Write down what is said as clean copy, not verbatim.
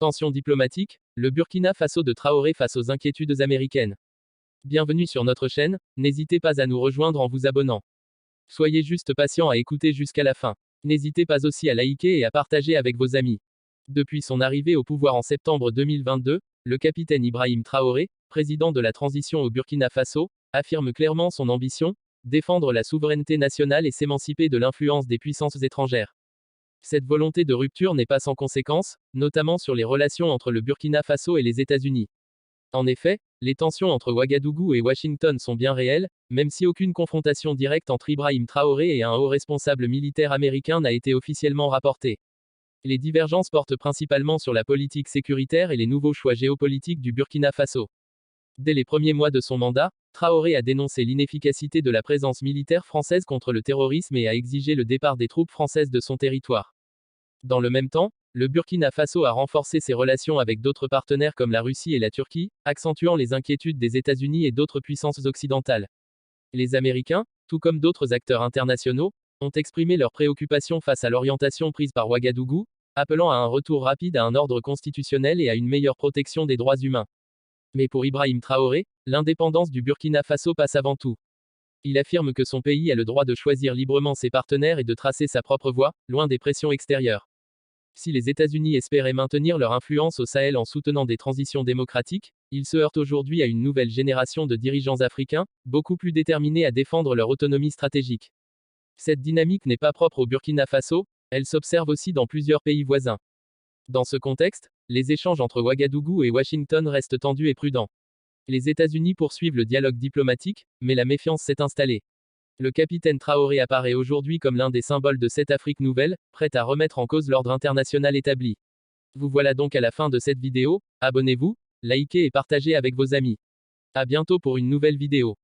Tension diplomatique, le Burkina Faso de Traoré face aux inquiétudes américaines. Bienvenue sur notre chaîne, n'hésitez pas à nous rejoindre en vous abonnant. Soyez juste patient à écouter jusqu'à la fin. N'hésitez pas aussi à liker et à partager avec vos amis. Depuis son arrivée au pouvoir en septembre 2022, le capitaine Ibrahim Traoré, président de la transition au Burkina Faso, affirme clairement son ambition, défendre la souveraineté nationale et s'émanciper de l'influence des puissances étrangères. Cette volonté de rupture n'est pas sans conséquences, notamment sur les relations entre le Burkina Faso et les États-Unis. En effet, les tensions entre Ouagadougou et Washington sont bien réelles, même si aucune confrontation directe entre Ibrahim Traoré et un haut responsable militaire américain n'a été officiellement rapportée. Les divergences portent principalement sur la politique sécuritaire et les nouveaux choix géopolitiques du Burkina Faso. Dès les premiers mois de son mandat, Traoré a dénoncé l'inefficacité de la présence militaire française contre le terrorisme et a exigé le départ des troupes françaises de son territoire. Dans le même temps, le Burkina Faso a renforcé ses relations avec d'autres partenaires comme la Russie et la Turquie, accentuant les inquiétudes des États-Unis et d'autres puissances occidentales. Les Américains, tout comme d'autres acteurs internationaux, ont exprimé leurs préoccupations face à l'orientation prise par Ouagadougou, appelant à un retour rapide à un ordre constitutionnel et à une meilleure protection des droits humains. Mais pour Ibrahim Traoré, l'indépendance du Burkina Faso passe avant tout. Il affirme que son pays a le droit de choisir librement ses partenaires et de tracer sa propre voie, loin des pressions extérieures. Si les États-Unis espéraient maintenir leur influence au Sahel en soutenant des transitions démocratiques, ils se heurtent aujourd'hui à une nouvelle génération de dirigeants africains, beaucoup plus déterminés à défendre leur autonomie stratégique. Cette dynamique n'est pas propre au Burkina Faso, elle s'observe aussi dans plusieurs pays voisins. Dans ce contexte, les échanges entre Ouagadougou et Washington restent tendus et prudents. Les États-Unis poursuivent le dialogue diplomatique, mais la méfiance s'est installée. Le capitaine Traoré apparaît aujourd'hui comme l'un des symboles de cette Afrique nouvelle, prête à remettre en cause l'ordre international établi. Vous voilà donc à la fin de cette vidéo, abonnez-vous, likez et partagez avec vos amis. À bientôt pour une nouvelle vidéo.